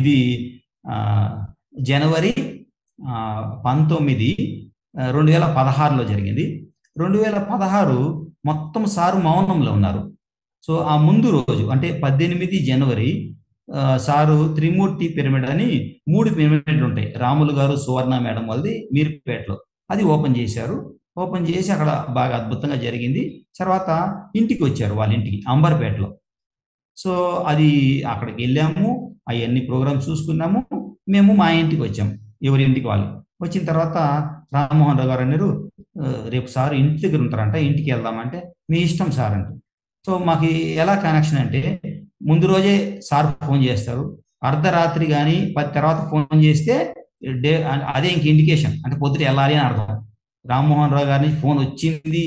ఇది జనవరి 19, 2016లో జరిగింది. 2016 మొత్తం సారు మౌనంలో ఉన్నారు. సో ఆ ముందు రోజు అంటే 18 జనవరి సారు త్రిమూర్తి పిరమిడ్ అని 3 పిరమిడ్లు ఉంటాయి. రాములు గారు, సువర్ణ మేడం వాళ్ళది మీర్పేటలో, అది ఓపెన్ చేశారు. ఓపెన్ చేసి అక్కడ బాగా అద్భుతంగా జరిగింది. తర్వాత ఇంటికి వచ్చారు, వాళ్ళ ఇంటికి అంబర్పేటలో. సో అది అక్కడికి వెళ్ళాము, అవన్నీ ప్రోగ్రామ్స్ చూసుకున్నాము. మేము మా ఇంటికి వచ్చాము, ఎవరి ఇంటికి వాళ్ళు. వచ్చిన తర్వాత రామ్మోహన్ రావు గారు అన్నారు, రేపు సార్ ఇంటి దగ్గర ఉంటారంట, ఇంటికి వెళ్దామంటే మీ ఇష్టం సార్ అంటే. సో మాకు ఎలా కనెక్షన్ అంటే, ముందు రోజే సార్ ఫోన్ చేస్తారు, అర్ధరాత్రి కానీ 10 తర్వాత ఫోన్ చేస్తే అదే ఇంక ఇండికేషన్, అంటే పొద్దుట వెళ్ళాలి అని అర్థం. రామ్మోహన్ రావు గారి నుంచి ఫోన్ వచ్చింది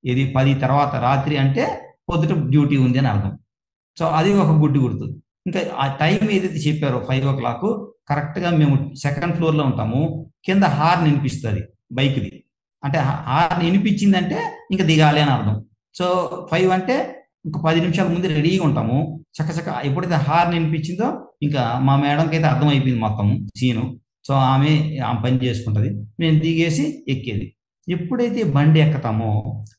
ఇది 10 తర్వాత రాత్రి అంటే పొద్దుట డ్యూటీ ఉంది అని అర్థం. సో అది ఒక గుడ్డి గుర్తు. ఇంకా ఆ టైం ఏదైతే చెప్పారో 5 o'clock కరెక్ట్గా మేము సెకండ్ ఫ్లోర్లో ఉంటాము. కింద హార్న్ వినిపిస్తుంది బైక్ది, అంటే హార్న్ వినిపించిందంటే ఇంకా దిగాలి అని అర్థం. సో 5 అంటే ఇంకా 10 నిమిషాల ముందు రెడీగా ఉంటాము. చక్కచక్క ఎప్పుడైతే హార్న్ వినిపించిందో ఇంకా మా మేడంకి అయితే అర్థమైపోయింది మొత్తం సీను. సో ఆమె పని చేసుకుంటుంది, మేము దిగేసి ఎక్కేది. ఎప్పుడైతే బండి ఎక్కుతామో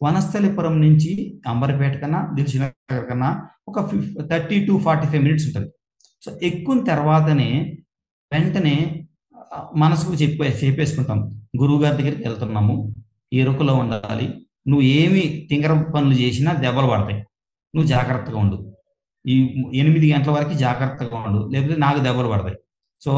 వనస్థలిపురం నుంచి అంబర్పేట కన్నా దిల్సుఖ్నగర్ కన్నా ఒక 30 to 45 minutes ఉంటుంది. సో ఎక్కువ తర్వాతనే వెంటనే మనసుకు చెప్పేసుకుంటాం, గురువు గారి దగ్గరికి వెళ్తున్నాము, ఎరుకలో ఉండాలి, నువ్వు ఏమి తింగర పనులు చేసినా దెబ్బలు పడతాయి, నువ్వు జాగ్రత్తగా ఉండు, ఈ 8 గంటల వరకు జాగ్రత్తగా ఉండు, లేకపోతే నాకు దెబ్బలు పడతాయి. సో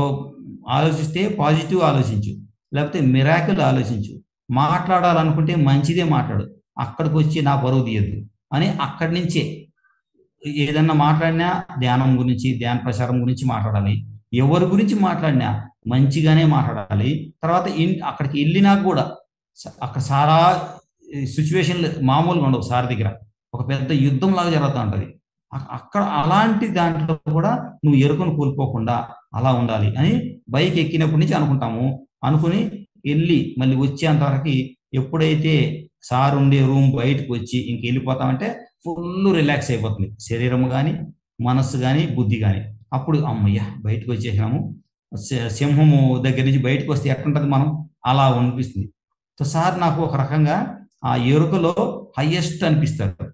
ఆలోచిస్తే పాజిటివ్ ఆలోచించు, లేకపోతే మిరాకిల్ ఆలోచించు, మాట్లాడాలనుకుంటే మంచిదే మాట్లాడు, అక్కడికి వచ్చి నా పరువు తీయద్దు అని అక్కడి నుంచే ఏదన్నా మాట్లాడినా ధ్యానం గురించి, ధ్యాన ప్రచారం గురించి మాట్లాడాలి. ఎవరి గురించి మాట్లాడినా మంచిగానే మాట్లాడాలి. తర్వాత అక్కడికి వెళ్ళినా కూడా అక్కడ సారా సిచ్యువేషన్లు మామూలుగా ఉండవు. సార్ దగ్గర ఒక పెద్ద యుద్ధం లాగా జరుగుతూ ఉంటుంది. అక్కడ అలాంటి దాంట్లో కూడా నువ్వు ఎరుకను కోల్పోకుండా అలా ఉండాలి అని బైక్ ఎక్కినప్పటి నుంచి అనుకుంటాము. అనుకుని వెళ్ళి మళ్ళీ వచ్చేంత వరకు ఎప్పుడైతే సార్ ఉండే రూమ్ బయటకు వచ్చి ఇంక వెళ్ళిపోతామంటే ఫుల్ రిలాక్స్ అయిపోతుంది శరీరం కానీ, మనస్సు కానీ, బుద్ధి కానీ. అప్పుడు అమ్మయ్య బయటకు వచ్చేసినాము, సింహము దగ్గర నుంచి బయటకు వస్తే ఎట్లుంటుంది మనం, అలా అనిపిస్తుంది. సో సార్ నాకు ఒక రకంగా ఆ ఎరుకలో హైయెస్ట్ అనిపిస్తారు.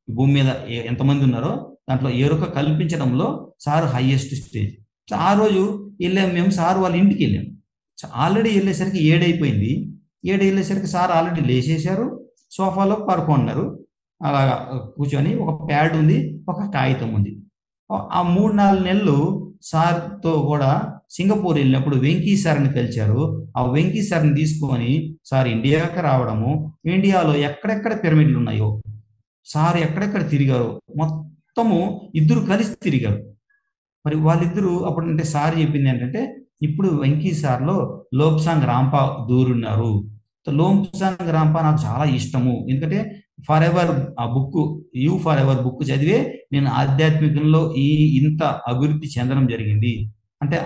భూమి మీద ఎంతమంది ఉన్నారో దాంట్లో ఎరుక కల్పించడంలో సార్ హైయెస్ట్ స్టేజ్. సో ఆ రోజు వెళ్ళాము మేము, సార్ వాళ్ళ ఇంటికి వెళ్ళాము. ఆల్రెడీ వెళ్ళేసరికి 7 అయిపోయింది. 7 వెళ్ళేసరికి సార్ ఆల్రెడీ లేచేశారు, సోఫాలో పడుకున్నారు. అలాగా కూర్చొని ఒక ప్యాడ్ ఉంది, ఒక కాగితం ఉంది. ఆ 3-4 నెలలు సార్తో కూడా సింగపూర్ వెళ్ళినప్పుడు వెంకీ సార్ని కలిశారు. ఆ వెంకీ సార్ని తీసుకొని సార్ ఇండియాకి రావడము, ఇండియాలో ఎక్కడెక్కడ పిరమిడ్లు ఉన్నాయో సార్ ఎక్కడెక్కడ తిరిగారో మొత్తము ఇద్దరు కలిసి తిరిగారు. మరి వాళ్ళిద్దరూ అప్పుడు అంటే సార్ చెప్పింది ఏంటంటే, ఇప్పుడు వెంకీ సార్లో లోప్సాంగ్ రాంపా దూరున్నారు. లోప్సాంగ్ రాంపా నాకు చాలా ఇష్టము, ఎందుకంటే ఫర్ ఎవర్ ఆ book, you for ever book చదివే నేను ఆధ్యాత్మికంలో ఇంత అభివృద్ధి చెందడం జరిగింది. అంటే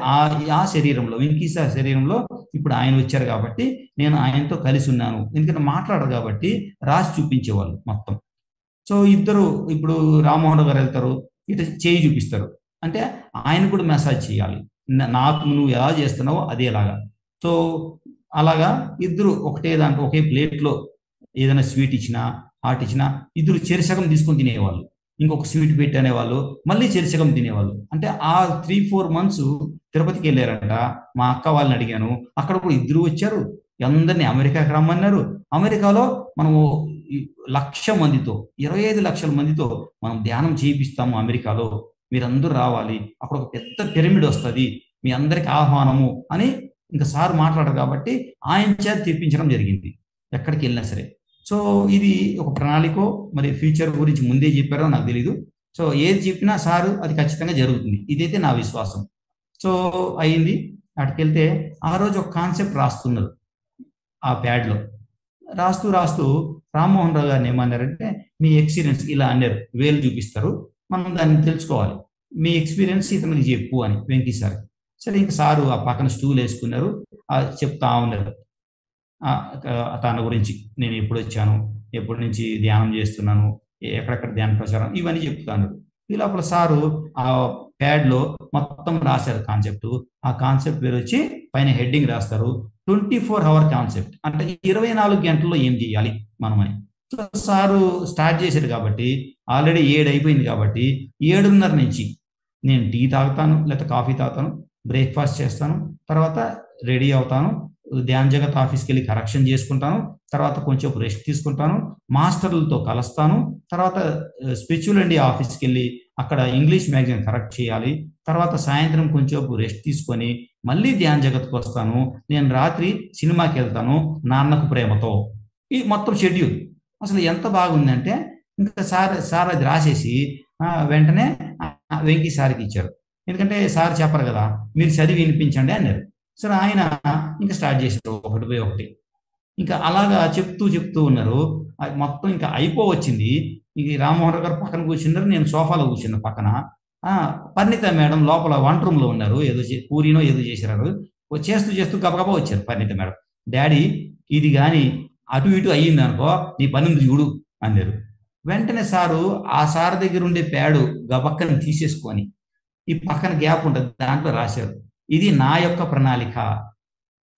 ఆ శరీరంలో, వెంకీ సార్ శరీరంలో ఇప్పుడు ఆయన వచ్చారు కాబట్టి నేను ఆయనతో కలిసి ఉన్నాను. ఎందుకంటే మాట్లాడరు కాబట్టి రాసి చూపించేవాళ్ళు మొత్తం. సో ఇద్దరు ఇప్పుడు రామ్మోహన్ రావు గారు వెళ్తారు, ఇటు చేయి చూపిస్తారు, అంటే ఆయన కూడా మెసేజ్ చేయాలి, నాకు నువ్వు ఎలా చేస్తున్నావో అదేలాగా. సో అలాగా ఇద్దరు ఒకటే దాంట్లో ఒకే ప్లేట్లో ఏదైనా స్వీట్ ఇచ్చినా హాట్ ఇచ్చినా ఇద్దరు చెరిసగం తీసుకొని తినేవాళ్ళు, ఇంకొక స్వీట్ పెట్టి అనేవాళ్ళు, మళ్ళీ చెరిసగం తినేవాళ్ళు. అంటే ఆ 3-4 months తిరుపతికి వెళ్ళారంట. మా అక్క వాళ్ళని అడిగాను, అక్కడ కూడా ఇద్దరు వచ్చారు, అందరినీ అమెరికాకి రమ్మన్నారు. అమెరికాలో మనము 1,00,000 మందితో 25 లక్షల మందితో మనం ధ్యానం చేయిస్తాము అమెరికాలో, మీరందరూ రావాలి, అక్కడ ఒక పెద్ద పిరమిడ్ వస్తుంది, మీ అందరికి ఆహ్వానము అని ఇంకా సార్ మాట్లాడరు కాబట్టి ఆయన చేత తెప్పించడం జరిగింది ఎక్కడికి వెళ్ళినా సరే. సో ఇది ఒక ప్రణాళికో మరి ఫ్యూచర్ గురించి ముందే చెప్పారో నాకు తెలీదు. సో ఏది చెప్పినా సారు అది ఖచ్చితంగా జరుగుతుంది, ఇదైతే నా విశ్వాసం. సో అయింది. అటుకెళ్తే ఆ రోజు ఒక కాన్సెప్ట్ రాస్తున్నారు ఆ ప్యాడ్లో. రాస్తూ రాస్తూ రామ్మోహన్ రావు గారిని ఏమన్నారంటే, మీ ఎక్స్పీరియన్స్ ఇలా అన్నారు, వేలు చూపిస్తారు, మనం దాన్ని తెలుసుకోవాలి, మీ ఎక్స్పీరియన్స్ ఇతనికి చెప్పు అని వెంకీ సార్. సరే ఇంక సారు ఆ పక్కన స్టూల్ వేసుకున్నారు, చెప్తా ఉన్నారు తన గురించి, నేను ఎప్పుడు వచ్చాను, ఎప్పటి నుంచి ధ్యానం చేస్తున్నాను, ఎక్కడెక్కడ ధ్యాన ప్రచారం, ఇవన్నీ చెప్తాను. ఈ లోపల సారు ఆ ప్యాడ్లో మొత్తం రాశారు కాన్సెప్ట్. ఆ కాన్సెప్ట్ పేరు వచ్చి పైన హెడ్డింగ్ రాస్తారు 24 hour కాన్సెప్ట్, అంటే 24 గంటల్లో ఏం చేయాలి మనమని. సో సారు స్టార్ట్ చేశారు కాబట్టి ఆల్రెడీ 7 అయిపోయింది కాబట్టి 7:30 నుంచి నేను టీ తాగుతాను, లేకపోతే కాఫీ తాగుతాను, బ్రేక్ఫాస్ట్ చేస్తాను, తర్వాత రెడీ అవుతాను, ధ్యాన్ జగత్ ఆఫీస్కి వెళ్ళి కరెక్షన్ చేసుకుంటాను, తర్వాత కొంచెం రెస్ట్ తీసుకుంటాను, మాస్టర్లతో కలుస్తాను, తర్వాత స్పిరిచువల్ ఇండియా ఆఫీస్కి వెళ్ళి అక్కడ ఇంగ్లీష్ మ్యాగజైన్ కరెక్ట్ చేయాలి, తర్వాత సాయంత్రం కొంచెం రెస్ట్ తీసుకొని మళ్ళీ ధ్యాన్ జగత్కి వస్తాను, నేను రాత్రి సినిమాకి వెళ్తాను నాన్నకు ప్రేమతో. ఈ మొత్తం షెడ్యూల్ అసలు ఎంత బాగుందంటే ఇంకా సార్ అది రాసేసి వెంటనే వెంకీ సార్కి ఇచ్చారు. ఎందుకంటే సార్ చెప్పరు కదా, మీరు చదివి వినిపించండి అన్నారు. సరే ఆయన ఇంకా స్టార్ట్ చేశారు ఒకటి పోయి ఒకటి. ఇంకా అలాగా చెప్తూ ఉన్నారు. అది మొత్తం ఇంకా అయిపోవచ్చింది. ఇది రామ్మోహన్ రావు గారు పక్కన కూర్చున్నారు, నేను సోఫాలో కూర్చున్నా పక్కన. పరిణిత మేడం లోపల వంట రూమ్లో ఉన్నారు, ఏదో పూరీనో ఏదో చేశారు. చేస్తూ గబగబా వచ్చారు పరిణిత మేడం. డాడీ ఇది కానీ అటు ఇటు అయ్యింది అనుకో నీ పని ఉంది చూడు అన్నారు. వెంటనే ఆ సార్ దగ్గర ఉండే ప్యాడు గబక్కని తీసేసుకొని ఈ పక్కన గ్యాప్ ఉంటుంది దాంట్లో రాశారు, ఇది నా యొక్క ప్రణాళిక,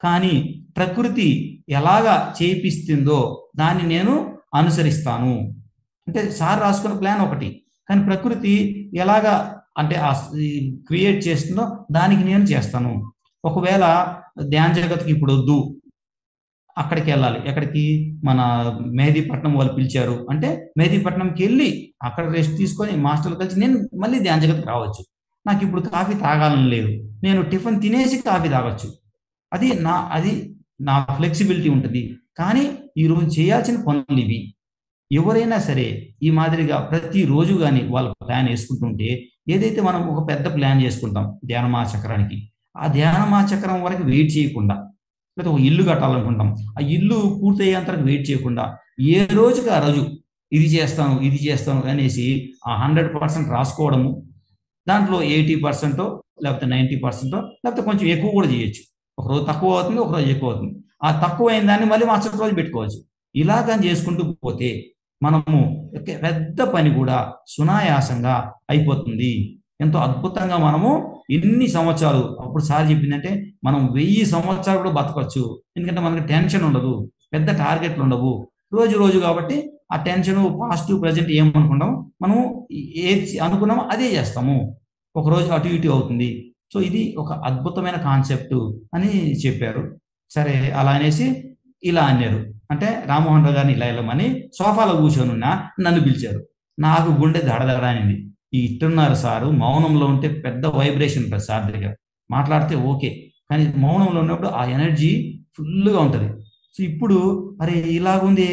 కానీ ప్రకృతి ఎలాగా చేపిస్తుందో దాన్ని నేను అనుసరిస్తాను. అంటే సార్ రాసుకున్న ప్లాన్ ఒకటి, కానీ ప్రకృతి ఎలాగా అంటే క్రియేట్ చేస్తుందో దానికి నేను చేస్తాను. ఒకవేళ ధ్యాన్ జగత్కి ఇప్పుడు వద్దు, అక్కడికి వెళ్ళాలి, ఎక్కడికి మన మెహదీపట్నం వాళ్ళు పిలిచారు అంటే మెహదీపట్నంకి వెళ్ళి అక్కడ రెస్ట్ తీసుకొని మాస్టర్లు కలిసి నేను మళ్ళీ ధ్యాన్ జగత్కి రావచ్చు. నాకు ఇప్పుడు కాఫీ తాగాలని లేదు, నేను టిఫిన్ తినేసి కాఫీ తాగొచ్చు. అది నా ఫ్లెక్సిబిలిటీ ఉంటుంది. కానీ ఈరోజు చేయాల్సిన పనులు ఇవి. ఎవరైనా సరే ఈ మాదిరిగా ప్రతిరోజు కానీ వాళ్ళ ప్లాన్ వేసుకుంటుంటే, ఏదైతే మనం ఒక పెద్ద ప్లాన్ చేసుకుంటాం ధ్యానమాచక్రానికి, ఆ ధ్యానమాచక్రం వరకు వెయిట్ చేయకుండా, లేకపోతే ఒక ఇల్లు కట్టాలనుకుంటాం, ఆ ఇల్లు పూర్తయ్యేంత వరకు వెయిట్ చేయకుండా ఏ రోజుకి ఆ రోజు ఇది చేస్తాను అనేసి ఆ 100% రాసుకోవడము, దాంట్లో 80% లేకపోతే 90% లేకపోతే కొంచెం ఎక్కువ కూడా చేయొచ్చు. ఒకరోజు తక్కువ అవుతుంది, ఒకరోజు ఎక్కువ అవుతుంది. ఆ తక్కువ అయిన దాన్ని మళ్ళీ మరుసటి రోజు పెట్టుకోవచ్చు. ఇలాగా చేసుకుంటూ పోతే మనము పెద్ద పని కూడా సునాయాసంగా అయిపోతుంది. ఎంతో అద్భుతంగా మనము ఎన్ని సంవత్సరాలు, అప్పుడు సార్ చెప్పిందంటే మనం 1000 సంవత్సరాలు కూడా బతకవచ్చు. ఎందుకంటే మనకి టెన్షన్ ఉండదు, పెద్ద టార్గెట్లు ఉండవు, రోజు కాబట్టి ఆ టెన్షన్ పాజిటివ్ ప్రజెంట్ ఏమనుకుంటాం మనము, ఏది అనుకున్నామో అదే చేస్తాము. ఒకరోజు అటు ఇటు అవుతుంది. సో ఇది ఒక అద్భుతమైన కాన్సెప్ట్ అని చెప్పారు. సరే అలా అనేసి ఇలా అన్నారు. అంటే రామ్మోహన్ రావు గారిని ఇలా వెళ్ళమని సోఫాలో కూర్చొని ఉన్నా నన్ను పిలిచారు. నాకు గుండె దడదడ అనింది. ఇట్టున్నారు సారు, మౌనంలో ఉంటే పెద్ద వైబ్రేషన్ ఉంటుంది సార్ దగ్గర, మాట్లాడితే ఓకే, కానీ మౌనంలో ఉన్నప్పుడు ఆ ఎనర్జీ ఫుల్గా ఉంటుంది. సో ఇప్పుడు అరే ఇలాగుంది,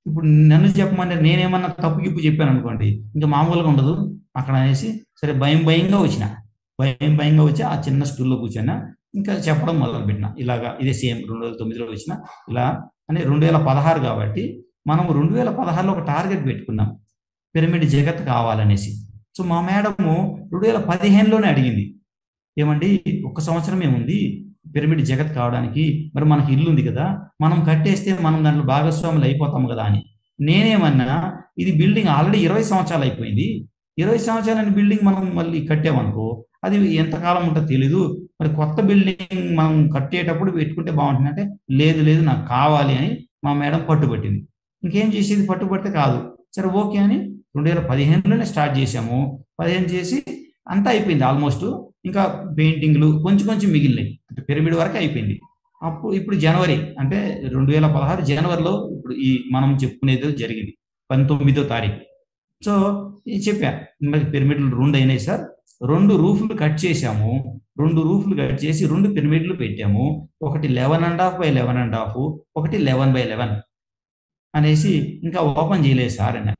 ఇప్పుడు నన్ను చెప్పమని నేనేమన్నా తప్పు గిప్పు చెప్పాను అనుకోండి ఇంకా మామూలుగా ఉండదు అక్కడ అనేసి, సరే భయంగా వచ్చి ఆ చిన్న స్టూల్లో కూర్చొని ఇంకా చెప్పడం మొదలుపెట్టిన. ఇలాగా ఇదే సేమ్ 2009లో వచ్చిన ఇలా అని 2016 కాబట్టి మనం 2016లో ఒక టార్గెట్ పెట్టుకున్నాం, పిరమిడ్ జగత్ కావాలనేసి. సో మా మేడము 2015లోనే అడిగింది, ఏమండి 1 సంవత్సరం ఏముంది పిరమిడ్ జగత్ కావడానికి, మరి మనకి ఇల్లు ఉంది కదా, మనం కట్టేస్తే మనం దాంట్లో భాగస్వాములు అయిపోతాం కదా అని. నేనేమన్నా ఇది బిల్డింగ్ ఆల్రెడీ 20 సంవత్సరాలు అయిపోయింది, 20 సంవత్సరాలని బిల్డింగ్ మనం మళ్ళీ కట్టామనుకో అది ఎంతకాలం ఉంటుందో తెలీదు, మరి కొత్త బిల్డింగ్ మనం కట్టేటప్పుడు పెట్టుకుంటే బాగుంటుంది అంటే, లేదు నాకు కావాలి అని మా మేడం పట్టుబట్టింది. ఇంకేం చేసేది, పట్టుబడితే కాదు. సరే ఓకే అని 2015లోనే స్టార్ట్ చేసాము. 15 చేసి అంతా అయిపోయింది ఆల్మోస్ట్. ఇంకా పెయింటింగ్లు కొంచెం మిగిలినాయి, అంటే పిరమిడ్ వరకు అయిపోయింది. ఇప్పుడు జనవరి అంటే 2016 జనవరిలో ఇప్పుడు ఈ మనం చెప్పుకునేది జరిగింది 19వ తారీఖు. సో చెప్పా, మరి పిరమిడ్లు 2 అయినాయి సార్, 2 రూఫ్లు కట్ చేసాము, 2 రూఫ్లు కట్ చేసి 2 పిరమిడ్లు పెట్టాము, ఒకటి 11.5 by 11.5, ఒకటి 11 by 11 అనేసి ఇంకా ఓపెన్ చేయలేదు సార్ అన్న.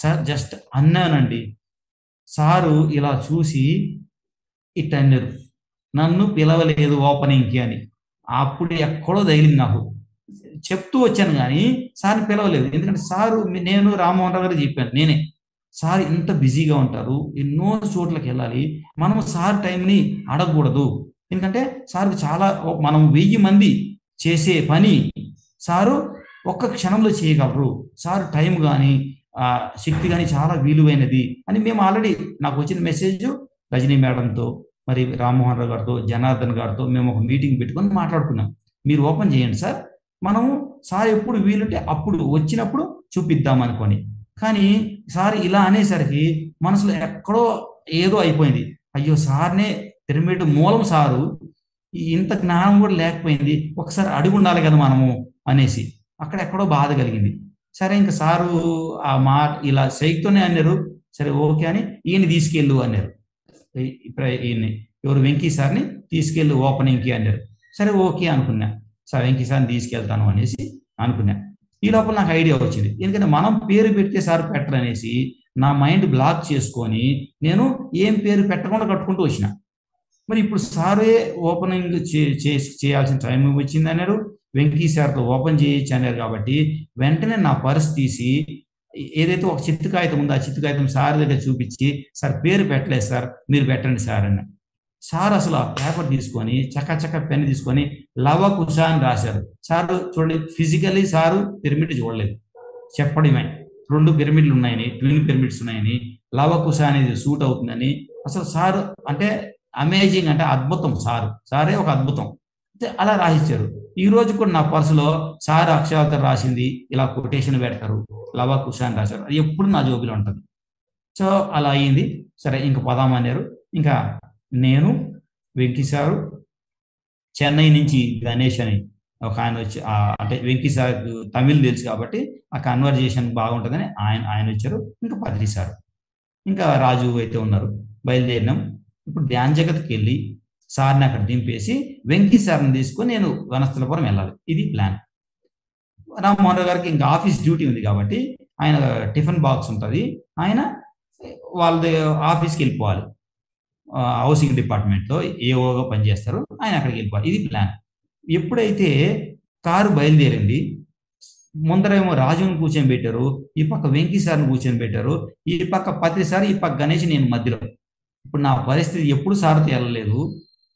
సార్ జస్ట్ అన్నానండి, సారు ఇలా చూసి ఇట్ అన్నారు, నన్ను పిలవలేదు ఓపెనింగ్కి అని. అప్పుడు ఎక్కడో తగిలింది నాకు. చెప్తూ వచ్చాను కానీ సార్ని పిలవలేదు. ఎందుకంటే సారు, నేను రామ్మోహన్ రావు గారు చెప్పాను నేనే, సార్ ఇంత బిజీగా ఉంటారు, ఎన్నో చోట్లకి వెళ్ళాలి, మనము సార్ టైంని అడగకూడదు. ఎందుకంటే సార్కి చాలా, మనం 1000 మంది చేసే పని సారు ఒక్క క్షణంలో చేయగలరు. సార్ టైం కానీ ఆ శక్తి కానీ చాలా విలువైనది అని మేము ఆల్రెడీ నాకు వచ్చిన మెసేజ్ రజనీ మేడంతో, మరి రామ్మోహన్ రావు గారితో, జనార్దన్ గారితో మేము ఒక మీటింగ్ పెట్టుకొని మాట్లాడుకున్నాం. మీరు ఓపెన్ చేయండి సార్, మనము సార్ ఎప్పుడు వీలుంటే అప్పుడు వచ్చినప్పుడు చూపిద్దాం అనుకొని. కానీ సార్ ఇలా అనేసరికి మనసులో ఎక్కడో ఏదో అయిపోయింది. అయ్యో సార్నే పిరమిడ్ మూలం సారు, ఇంత జ్ఞానం కూడా లేకపోయింది, ఒకసారి అడుగు ఉండాలి కదా మనము అనేసి అక్కడ ఎక్కడో బాధ కలిగింది. సరే ఇంకా సారు ఆ మా ఇలా సైక్తోనే అన్నారు. సరే ఓకే అని ఈయన తీసుకెళ్ళు అన్నారు. ఇప్పుడు ఈయన్ని ఎవరు వెంకీ సార్ని తీసుకెళ్ళి ఓపెనింగ్కి అన్నారు. సరే ఓకే అనుకున్నా. సార్ వెంకీ సార్ని తీసుకెళ్తాను అనేసి అనుకున్నా. ఈ లోపల నాకు ఐడియా వచ్చింది. ఎందుకంటే మనం పేరు పెడితే సార్ పెట్టరు అనేసి నా మైండ్ బ్లాక్ చేసుకొని నేను ఏం పేరు పెట్టకుండా కట్టుకుంటూ వచ్చిన. మరి ఇప్పుడు సారే ఓపెనింగ్ చేయాల్సిన టైం వచ్చింది అన్నారు. వెంకీ సార్తో ఓపెన్ చేయొచ్చు అన్నారు. కాబట్టి వెంటనే నా పర్స్ తీసి ఏదైతే ఒక చిత్తు కాగితం ఉందో ఆ చిత్తు కాగితం సార్ దగ్గర చూపించి, సార్ పేరు పెట్టలేదు సార్, మీరు పెట్టండి సార్ అన్న. సార్ అసలు ఆ పేపర్ తీసుకొని చక్క పెన్ తీసుకొని లవ కుష అని రాశారు. సార్ చూడండి, ఫిజికలీ సారు పిరమిడ్ చూడలేదు, చెప్పడమే 2 పిరమిడ్లు ఉన్నాయని, ట్విన్ పిరమిడ్స్ ఉన్నాయని, లవ కుష అనేది సూట్ అవుతుందని. అసలు సార్ అంటే అమేజింగ్, అంటే అద్భుతం. సారే ఒక అద్భుతం. అలా రాసిచ్చారు. ఈ రోజు కూడా నా పర్సులో సార్ అక్షరాలతో రాసింది ఇలా కొటేషన్ పెడతారు, లవ కుష అని రాశారు. అది ఎప్పుడు నా జోబిలో ఉంటుంది. సో అలా అయ్యింది. సరే ఇంక పదామన్నారు. ఇంకా నేను, వెంకీ సారు, చెన్నై నుంచి గణేష్ అని ఒక ఆయన వచ్చి, అంటే వెంకీ సార్ తమిళ్ తెలుసు కాబట్టి ఆ కన్వర్జేషన్ బాగుంటుందని ఆయన వచ్చారు. ఇంకా పత్రి సార్, ఇంకా రాజు అయితే ఉన్నారు. బయలుదేరినాం. ఇప్పుడు ధ్యాన్ జగత్కి వెళ్ళి సార్ని అక్కడ దింపేసి వెంకీ సార్ని తీసుకొని నేను వనస్థలపురం వెళ్ళాలి. ఇది ప్లాన్. రామ్మోహన్ రావు గారికి ఇంకా ఆఫీస్ డ్యూటీ ఉంది కాబట్టి ఆయన టిఫిన్ బాక్స్ ఉంటుంది, ఆయన వాళ్ళ ఆఫీస్కి వెళ్ళిపోవాలి. హౌసింగ్ డిపార్ట్మెంట్లో ఏఓగా పనిచేస్తారు, ఆయన అక్కడికి వెళ్ళిపోవాలి. ఇది ప్లాన్. ఎప్పుడైతే కారు బయలుదేరింది, ముందరేమో రాజుని కూర్చొని పెట్టారు, ఈ పక్క వెంకీ సార్ని కూర్చొని పెట్టారు, ఈ పక్క పత్రి సార్, ఈ పక్క గణేష్, నేను మధ్యలో. ఇప్పుడు నా పరిస్థితి ఎప్పుడు సార్తో వెళ్ళలేదు.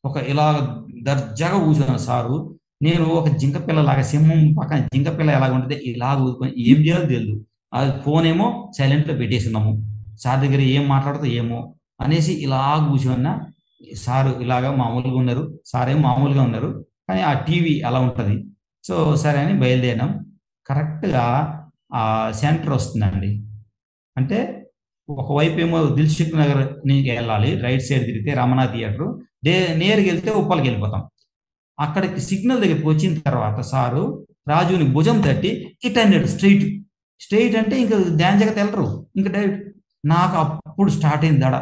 ఒక ఇలా దర్జాగా కూర్చున్నాను సారు. నేను ఒక జింక పిల్లలాగా, సింహం పక్కన జింక పిల్ల ఎలాగ ఉంటుంది ఇలా కూర్చుకొని ఏం చేయాలో తెలియదు. అది ఫోన్ ఏమో సైలెంట్లో పెట్టేస్తున్నాము. సార్ దగ్గర ఏం మాట్లాడుతూ ఏమో అనేసి ఇలా కూర్చున్నా. సారు ఇలాగా మామూలుగా ఉన్నారు, సార్ ఏమో మామూలుగా ఉన్నారు, కానీ ఆ టీవీ అలా ఉంటుంది. సో సరే అని బయలుదేరినాం. కరెక్ట్గా ఆ సెంటర్ వస్తుందండి. అంటే ఒకవైపు ఏమో దిల్సుఖ్ నగర్ నుంచి వెళ్ళాలి, రైట్ సైడ్ తిరిగితే రమణ థియేటరు, నేరుగా వెళ్తే ఉప్పలకి వెళ్ళిపోతాం. అక్కడికి సిగ్నల్ దగ్గరికి వచ్చిన తర్వాత సారు రాజుని భుజం తట్టి ఇట్ అన్నాడు, స్ట్రైట్ అంటే ఇంకా ధ్యాన్ జగత్ వెళ్ళరు, ఇంకా డైరెక్ట్. నాకు అప్పుడు స్టార్ట్ అయింది దడ.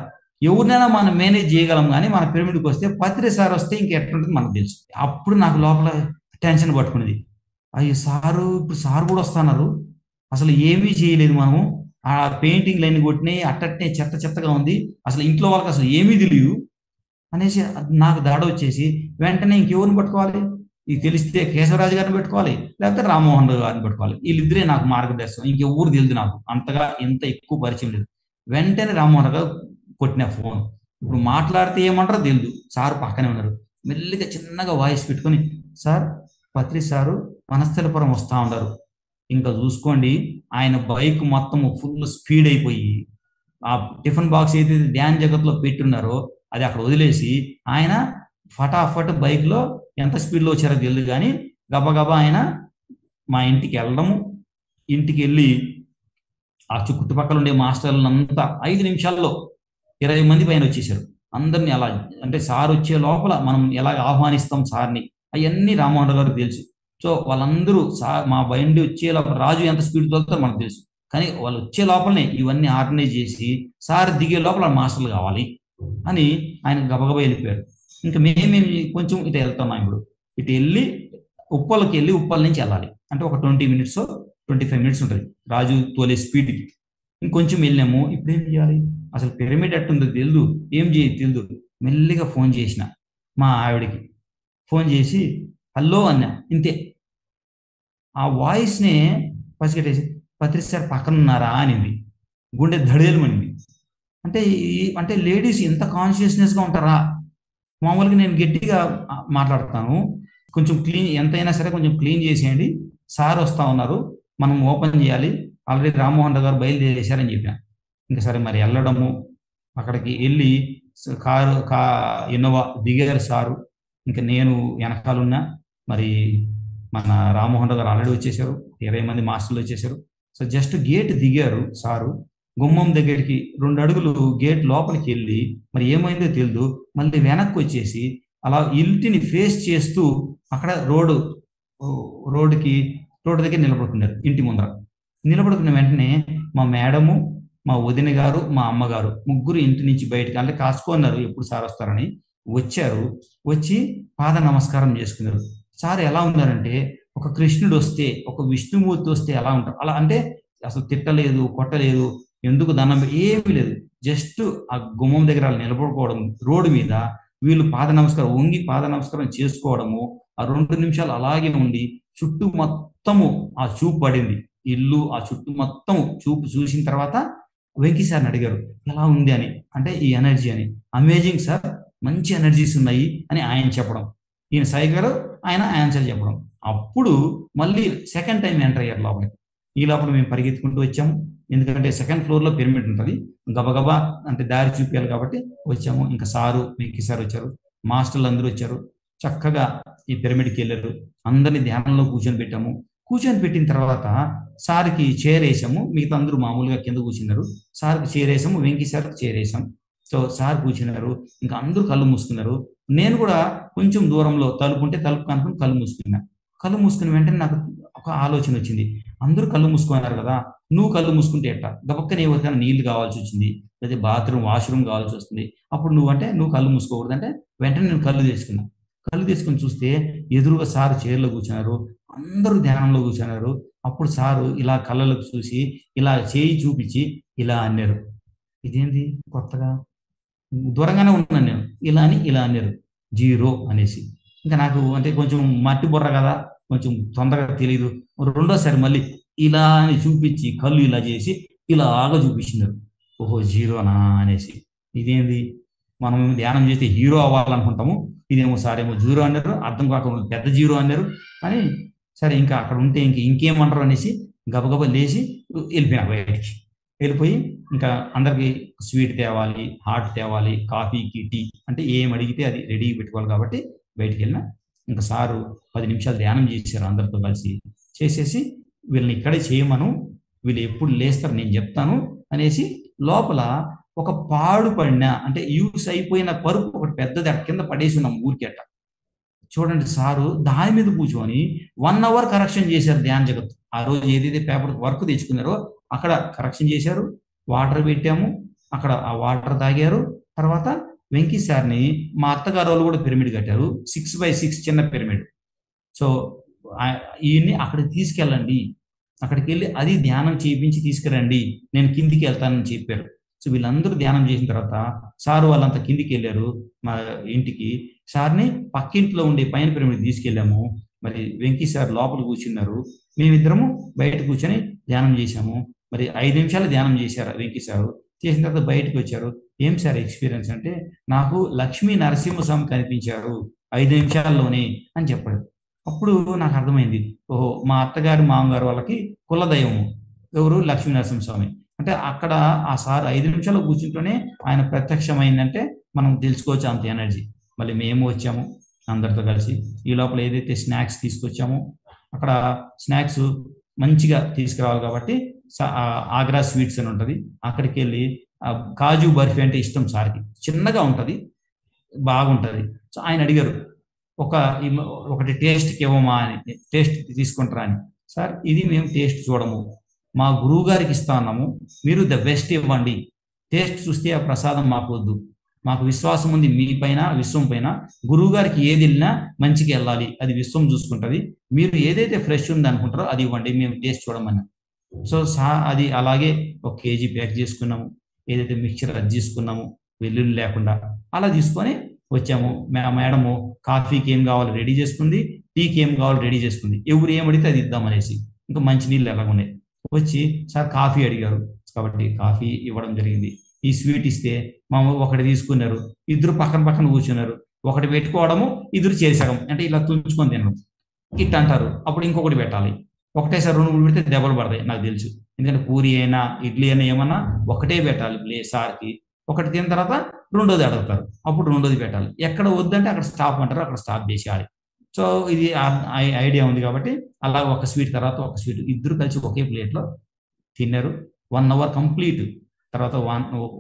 ఎవరినైనా మనం మేనేజ్ చేయగలం, కానీ మన పిరమిడ్కి వస్తే పత్రి సార్ వస్తే ఇంక ఎట్లుంటుంది మనకు తెలుసు. అప్పుడు నాకు లోపల టెన్షన్ పట్టుకునేది. అయ్యో సారు, ఇప్పుడు సార్ కూడా వస్తున్నారు, అసలు ఏమీ చేయలేదు మనము, ఆ పెయింటింగ్ లైన్ కొట్టినాయి, అట్టనే చెత్తగా ఉంది, అసలు ఇంట్లో వాళ్ళకి అసలు ఏమీ తెలియదు అనేసి నాకు దాడ వచ్చేసి వెంటనే ఇంకెవరిని పట్టుకోవాలి, ఇది తెలిస్తే కేశవరాజు గారిని పెట్టుకోవాలి, లేకపోతే రామ్మోహన్ రావు గారిని పెట్టుకోవాలి. వీళ్ళిద్దరే నాకు మార్గదర్శనం, ఇంకెవరు తెలియదు నాకు, అంతగా ఎంత ఎక్కువ పరిచయం లేదు. వెంటనే రామ్మోహన్ రావు కొట్టిన ఫోన్. ఇప్పుడు మాట్లాడితే ఏమంటారో తెలియదు, సార్ పక్కనే ఉన్నారు. మెల్లిగా చిన్నగా వాయిస్ పెట్టుకొని, సార్ పత్రి సారు వనస్థలపురం వస్తూ ఉన్నారు, ఇంకా చూసుకోండి. ఆయన బైక్ మొత్తం ఫుల్ స్పీడ్ అయిపోయి ఆ టిఫిన్ బాక్స్ ఏదైతే ధ్యాన్ జగత్లో పెట్టున్నారో అది అక్కడ వదిలేసి ఆయన ఫటాఫట్ బైక్లో ఎంత స్పీడ్లో వచ్చారో తెలియదు, కానీ గబగబా ఆయన మా ఇంటికి వెళ్ళడము, ఇంటికి వెళ్ళి ఆ చుట్టుపక్కల ఉండే మాస్టర్లంతా 5 నిమిషాల్లో 20 మంది పైన వచ్చేసారు. అందరినీ అలా, అంటే సార్ వచ్చే లోపల మనం ఎలాగ ఆహ్వానిస్తాం సార్ని, అవన్నీ రామ్మోహన్ రావు గారికి తెలుసు. సో వాళ్ళందరూ సార్ మా బండి వచ్చే లోపల రాజు ఎంత స్పీడ్ తోలుతారో మనకు తెలుసు, కానీ వాళ్ళు వచ్చే లోపలనే ఇవన్నీ ఆర్గనైజ్ చేసి సార్ దిగే లోపల మాస్టర్లు కావాలి అని ఆయన గబగబా వెళ్ళిపోయారు. ఇంకా మేమేమి కొంచెం ఇటు వెళ్తున్నాం. ఇప్పుడు ఇటు వెళ్ళి ఉప్పల్కి వెళ్ళి ఉప్పల్ నుంచి వెళ్ళాలి, అంటే ఒక 20 మినిట్స్ 25 మినిట్స్ ఉంటుంది రాజు తోలే స్పీడ్కి. ఇంకొంచెం వెళ్ళాము. ఇప్పుడు ఏం చేయాలి, అసలు పిరమిడ్ ఎట్టుందో తెలియదు, ఏం తెలియదు. మెల్లిగా ఫోన్ చేసిన మా ఆవిడకి, ఫోన్ చేసి హలో అన్నా, ఇంతే. ఆ వాయిస్నే పసిగట్టేసి పత్రి సార్ పక్కన ఉన్నారా అనింది. గుండె దడేలమనింది. అంటే లేడీస్ ఎంత కాన్షియస్నెస్గా ఉంటారా. మామూలుగా నేను గట్టిగా మాట్లాడతాను, కొంచెం క్లీన్, ఎంతైనా సరే కొంచెం క్లీన్ చేసేయండి, సార్ వస్తూ ఉన్నారు, మనం ఓపెన్ చేయాలి ఆల్రెడీ రామ్మోహన్ రావు గారు బయలుదేరేశారని చెప్పాను. ఇంకా సరే మరి వెళ్ళడము, అక్కడికి వెళ్ళి ఇన్నోవా దిగారు సారు. ఇంకా నేను వెనకాలన్నా, మరి మన రామ్మోహన్ రావు గారు ఆల్రెడీ వచ్చేసారు, 20 మంది మాస్టర్లు వచ్చేసారు. సో జస్ట్ గేట్ దిగారు సారు. గుమ్మం దగ్గరికి 2 అడుగులు గేట్ లోపలికి వెళ్ళి మరి ఏమైందో తెలియదు, మళ్ళీ వెనక్కి వచ్చేసి అలా ఇంటిని ఫేస్ చేస్తూ అక్కడ రోడ్డుకి రోడ్డు దగ్గర నిలబడుకున్నారు. ఇంటి ముందర నిలబడుకున్న వెంటనే మా మేడము, మా వదిన గారు, మా అమ్మగారు ముగ్గురు ఇంటి నుంచి బయటకు అంటే కాసుకున్నారు ఎప్పుడు సార్ వస్తారని. వచ్చారు, వచ్చి పాద నమస్కారం చేసుకున్నారు. సార్ ఎలా ఉన్నారంటే ఒక కృష్ణుడు వస్తే, ఒక విష్ణుమూర్తి వస్తే ఎలా ఉంటారు అలా, అంటే అసలు తిట్టలేదు, కొట్టలేదు, ఎందుకు దండం ఏమీ లేదు. జస్ట్ ఆ గుమ్మం దగ్గర వాళ్ళు నిలబడుకోవడం, రోడ్డు మీద వీళ్ళు పాద నమస్కారం వంగి పాద నమస్కారం చేసుకోవడము, ఆ 2 నిమిషాలు అలాగే ఉండి చుట్టూ మొత్తము ఆ చూపు పడింది. ఇల్లు ఆ చుట్టూ మొత్తం చూపు చూసిన తర్వాత వెంకీ సార్ని అడిగారు ఎలా ఉంది అని. అంటే ఈ ఎనర్జీ అని. అమేజింగ్ సార్, మంచి ఎనర్జీస్ ఉన్నాయి అని ఆయన చెప్పడం, ఈయన సాయి గారు ఆయన ఆన్సర్ చెప్పడం. అప్పుడు మళ్ళీ సెకండ్ టైం ఎంటర్ అయ్యారు లోపలికి. ఈ లోపల మేము పరిగెత్తుకుంటూ వచ్చాము, ఎందుకంటే సెకండ్ ఫ్లోర్లో పిరమిడ్ ఉంటుంది. గబగబా అంటే దారి చూపించాలి కాబట్టి వచ్చాము. ఇంకా సారు వెంకీ సార్ వచ్చారు, మాస్టర్లు అందరూ వచ్చారు. చక్కగా ఈ పిరమిడ్కి వెళ్ళారు. అందరినీ ధ్యానంలో కూర్చొని పెట్టాము. కూర్చొని పెట్టిన తర్వాత సార్కి చైర్ వేసాము, మిగతా అందరూ మామూలుగా కింద కూర్చున్నారు. సార్కి చైర్ వేసాము, వెంకీ సార్కి చైర్ వేసాం. సో సార్ కూర్చున్నారు, ఇంకా అందరూ కళ్ళు మూసుకున్నారు. నేను కూడా కొంచెం దూరంలో తలుపు ఉంటే తలుపు కనుక్కొని కళ్ళు మూసుకున్నా. కళ్ళు మూసుకున్న వెంటనే నాకు ఒక ఆలోచన వచ్చింది. అందరూ కళ్ళు మూసుకున్నారు కదా, నువ్వు కళ్ళు మూసుకుంటే ఎట్టా, గబక్కన ఎవరికైనా నీళ్లు కావాల్సి వచ్చింది, లేదా వాష్రూమ్ కావాల్సి వస్తుంది, అప్పుడు నువ్వు కళ్ళు మూసుకోకూడదు అంటే వెంటనే నేను కళ్ళు తెచ్చుకున్నా. కళ్ళు తీసుకొని చూస్తే ఎదురుగా సారు చైర్లో కూర్చున్నారు, అందరూ ధ్యానంలో కూర్చున్నారు. అప్పుడు సారు ఇలా కళ్ళలోకి చూసి ఇలా చేయి చూపించి ఇలా అన్నారు. ఇదేంటి కొత్తగా, దూరంగానే ఉన్నాను నేను, ఇలా అన్నారు జీరో అనేసి. ఇంకా నాకు అంటే కొంచెం మట్టి బుర్ర కదా, కొంచెం తొందరగా తెలియదు. రెండోసారి మళ్ళీ ఇలా అని చూపించి కళ్ళు ఇలా చేసి ఇలాగా చూపించినారు. ఓహో జీరోనా అనేసి. ఇదేంది, మనం ధ్యానం చేస్తే హీరో అవ్వాలనుకుంటాము, ఇదేమో సారేమో జీరో అన్నారు, అర్థం కాకుండా పెద్ద జీరో అన్నారు అని. సరే ఇంకా అక్కడ ఉంటే ఇంకేమంటారు అనేసి గబగబా లేచి వెళ్ళిపోయినా బయటికి. వెళ్ళిపోయి ఇంకా అందరికి స్వీట్ తేవాలి, హాట్ తేవాలి, కాఫీకి టీ అంటే ఏం అడిగితే అది రెడీ పెట్టుకోవాలి కాబట్టి బయటికి వెళ్ళిన. ఇంకా సారు 10 నిమిషాలు ధ్యానం చేశారు అందరితో కలిసి. చేసేసి వీళ్ళని ఇక్కడే చేయమను, వీళ్ళు ఎప్పుడు లేస్తారు నేను చెప్తాను అనేసి లోపల ఒక పాడుపడిన అంటే యూస్ అయిపోయిన పరుపు ఒకటి పెద్దది కింద పడేసి ఉన్నాం ఊరికేట. చూడండి సారు దాని మీద కూర్చొని 1 అవర్ కరెక్షన్ చేశారు ధ్యాన జగత్. ఆ రోజు ఏదైతే పేపర్ వర్క్ తెచ్చుకున్నారో అక్కడ కరెక్షన్ చేశారు, వాటర్ పెట్టాము, అక్కడ ఆ వాటర్ తాగారు. తర్వాత వెంకీ సార్ని మా అత్తగారు వాళ్ళు కూడా పిరమిడ్ కట్టారు, 6x6 చిన్న పిరమిడ్. సో ఈయన్ని అక్కడికి తీసుకెళ్ళండి, అక్కడికి వెళ్ళి అది ధ్యానం చేయించి తీసుకురండి, నేను కిందికి వెళ్తానని చెప్పారు. సో వీళ్ళందరూ ధ్యానం చేసిన తర్వాత సారు వాళ్ళంతా కిందికి వెళ్ళారు మా ఇంటికి. సార్ని పక్కింట్లో ఉండే పైన పిరమిడ్ తీసుకెళ్ళాము. మరి వెంకీ సార్ లోపల కూర్చున్నారు, మేమిద్దరము బయట కూర్చొని ధ్యానం చేశాము. మరి 5 నిమిషాలు ధ్యానం చేశారు వెంకీ సారు. చేసిన తర్వాత బయటకు వచ్చారు. ఏం సార్ ఎక్స్పీరియన్స్ అంటే, నాకు లక్ష్మీ నరసింహస్వామి కనిపించారు 5 నిమిషాల్లోనే అని చెప్పాడు. అప్పుడు నాకు అర్థమైంది, ఓహో మా అత్తగారు మామగారు వాళ్ళకి కులదైవము ఎవరు, లక్ష్మీ నరసింహస్వామి. అంటే అక్కడ ఆ సార్ 5 నిమిషాలు కూర్చుంటూనే ఆయన ప్రత్యక్షమైందంటే మనం తెలుసుకోవచ్చు అంత ఎనర్జీ. మళ్ళీ మేము వచ్చాము అందరితో కలిసి. ఈ లోపల ఏదైతే స్నాక్స్ తీసుకొచ్చామో అక్కడ స్నాక్స్ మంచిగా తీసుకురావాలి కాబట్టి ఆగ్రా స్వీట్స్ అని ఉంటుంది, అక్కడికి వెళ్ళి కాజు బర్ఫీ అంటే ఇష్టం సార్కి, చిన్నగా ఉంటుంది బాగుంటుంది. సో ఆయన అడిగారు ఒకటి టేస్ట్కి ఇవ్వమా అని, టేస్ట్ తీసుకుంటారా అని. సార్ ఇది మేము టేస్ట్ చూడము, మా గురువు గారికి ఇస్తా ఉన్నాము, మీరు ద బెస్ట్ ఇవ్వండి, టేస్ట్ చూస్తే ఆ ప్రసాదం మాకు వద్దు, మాకు విశ్వాసం ఉంది మీ పైన, విశ్వం పైన, గురువు గారికి ఏది వెళ్ళినా మంచిగా వెళ్ళాలి, అది విశ్వం చూసుకుంటుంది, మీరు ఏదైతే ఫ్రెష్ ఉంది అనుకుంటారో అది ఇవ్వండి, మేము టేస్ట్ చూడమని. సో అది అలాగే 1 కేజీ ప్యాక్ చేసుకున్నాము, ఏదైతే మిక్చర్ అది తీసుకున్నాము వెల్లుల్లి లేకుండా, అలా తీసుకొని వచ్చాము. మేడము కాఫీకి ఏం కావాలి రెడీ చేసుకుంది, టీకి ఏం కావాలి రెడీ చేసుకుంది, ఎవరు ఏం అడిగితే అది ఇద్దామనేసి. ఇంకా మంచినీళ్ళు ఎలాగున్నాయి. వచ్చి సార్ కాఫీ అడిగారు కాబట్టి కాఫీ ఇవ్వడం జరిగింది. ఈ స్వీట్ ఇస్తే ఒకటి తీసుకున్నారు, ఇద్దరు పక్కన పక్కన కూర్చున్నారు, ఒకటి పెట్టుకోవడము, ఇద్దరు చేసాగం అంటే ఇలా తుంచుకొని తినడం ఇట్ అంటారు. అప్పుడు ఇంకొకటి పెట్టాలి, ఒకటేసారి 2 3 పెడితే దెబ్బలు పడతాయి నాకు తెలుసు. ఎందుకంటే పూరి అయినా ఇడ్లీ అయినా ఏమన్నా ఒకటే పెట్టాలి సార్కి. ఒకటి తిన్న తర్వాత రెండోది అడుగుతారు, అప్పుడు రెండోది పెట్టాలి. ఎక్కడ వద్దంటే అక్కడ స్టాప్ అంటారు, అక్కడ స్టాప్ చేసేయాలి. సో ఇది ఐడియా ఉంది కాబట్టి అలా ఒక స్వీట్ తర్వాత ఒక స్వీట్ ఇద్దరు కలిసి ఒకే ప్లేట్లో తిన్నారు. 1 అవర్ కంప్లీట్. తర్వాత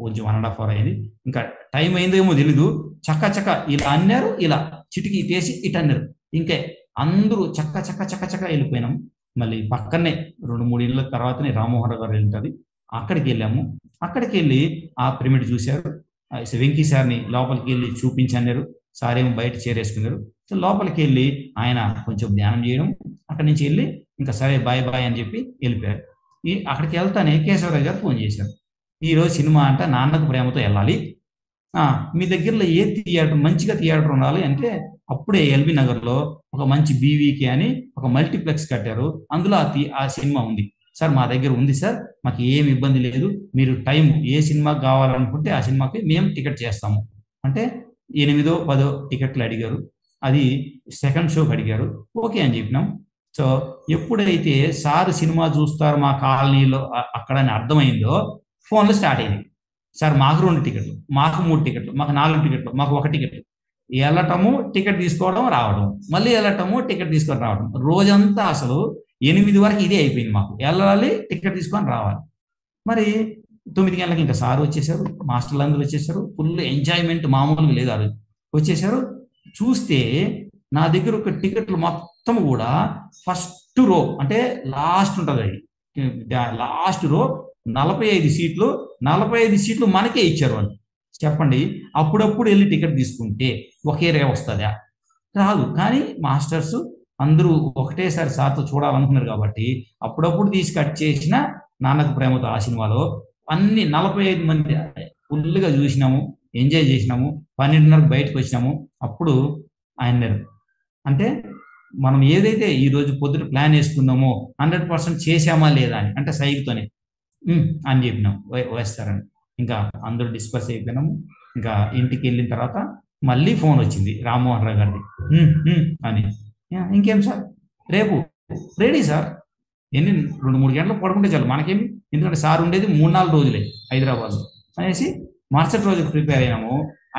కొంచెం 1.5 అవర్ అయింది. ఇంకా టైం అయిందేమో తెలీదు. చక్క చక్క ఇలా అన్నారు, ఇలా చిటికి ఇటేసి ఇటు అన్నారు. ఇంకే అందరూ చక్క చక్క చక్క చక్క వెళ్ళిపోయినాం. మళ్ళీ పక్కనే 2-3 ఇళ్ళ తర్వాతనే రామ్మోహన్ రావు గారు ఉంటుంది. అక్కడికి వెళ్ళాము. అక్కడికి వెళ్ళి ఆ పిరమిడ్ చూశారు. వెంకీ సార్ని లోపలికి వెళ్ళి చూపించన్నారు. సార్ ఏమో బయట చేరేసుకున్నారు. సో లోపలికి వెళ్ళి ఆయన కొంచెం ధ్యానం చేయడం, అక్కడి నుంచి వెళ్ళి ఇంకా సరే బాయ్ బాయ్ అని చెప్పి వెళ్ళిపోయారు. అక్కడికి వెళ్తానే కేశవరావు గారు ఫోన్ చేశారు. ఈరోజు సినిమా అంట నాన్నకు ప్రేమతో వెళ్ళాలి, మీ దగ్గరలో ఏ థియేటర్ మంచిగా థియేటర్ ఉండాలి అంటే అప్పుడే ఎల్బీ నగర్లో ఒక మంచి బీవీకే అని ఒక మల్టీప్లెక్స్ కట్టారు. అందులో ఆ సినిమా ఉంది సార్. మా దగ్గర ఉంది సార్, మాకు ఏమి ఇబ్బంది లేదు. మీరు టైం ఏ సినిమాకి కావాలనుకుంటే ఆ సినిమాకి మేము టికెట్ చేస్తాము అంటే 8-10 టికెట్లు అడిగారు. అది సెకండ్ షోకి అడిగారు. ఓకే అని చెప్పినాం. సో ఎప్పుడైతే సార్ సినిమా చూస్తారు మా కాలనీలో అక్కడని అర్థమైందో ఫోన్లో స్టార్ట్ అయింది. సార్ మాకు 2 టికెట్లు, మాకు 3 టికెట్లు, మాకు 4 టికెట్లు, మాకు 1 టికెట్. వెళ్ళటము టికెట్ తీసుకోవడం రావడం, మళ్ళీ వెళ్ళటము టికెట్ తీసుకొని రావడం. రోజంతా అసలు 8 వరకు ఇదే అయిపోయింది మాకు. వెళ్ళాలి, టికెట్ తీసుకొని రావాలి. మరి 9 గంటలకి ఇంకా సార్ వచ్చేసారు, మాస్టర్లు అందరూ వచ్చేసారు. ఫుల్ ఎంజాయ్మెంట్ మామూలుగా లేదు. అది వచ్చేసారు. చూస్తే నా దగ్గర ఒక టికెట్లు మొత్తం కూడా ఫస్ట్ రో అంటే లాస్ట్ ఉంటుంది. అది లాస్ట్ రో 45 సీట్లు. 45 సీట్లు మనకే ఇచ్చారు వాళ్ళు. చెప్పండి, అప్పుడప్పుడు వెళ్ళి టికెట్ తీసుకుంటే ఒకే రే వస్తుందా? రాదు. కానీ మాస్టర్స్ అందరూ ఒకటేసారి సార్తో చూడాలనుకున్నారు కాబట్టి అప్పుడప్పుడు తీసి కట్ చేసిన నాన్నకు ప్రేమతో ఆ సినిమాలో అన్ని 45 మంది ఫుల్గా చూసినాము, ఎంజాయ్ చేసినాము. 12:30 బయటకు వచ్చినాము. అప్పుడు ఆయన అంటే మనం ఏదైతే ఈరోజు పొద్దున ప్లాన్ వేసుకుందామో 100% చేసామా లేదా అని అంటే సైగుతోనే అని చెప్పినాం వేస్తారని. ఇంకా అందరూ డిస్పర్స్ అయిపోయినాము. ఇంకా ఇంటికి వెళ్ళిన తర్వాత మళ్ళీ ఫోన్ వచ్చింది రామ్మోహన్ రావు గారిది అని. ఇంకేం సార్ రేపు రెడీ సార్, 2-3 గంటలు పడుకుంటే చాలు మనకేమి, ఎందుకంటే సార్ ఉండేది 3-4 రోజులే హైదరాబాద్ అనేసి మరుసటి రోజు ప్రిపేర్ అయినాము.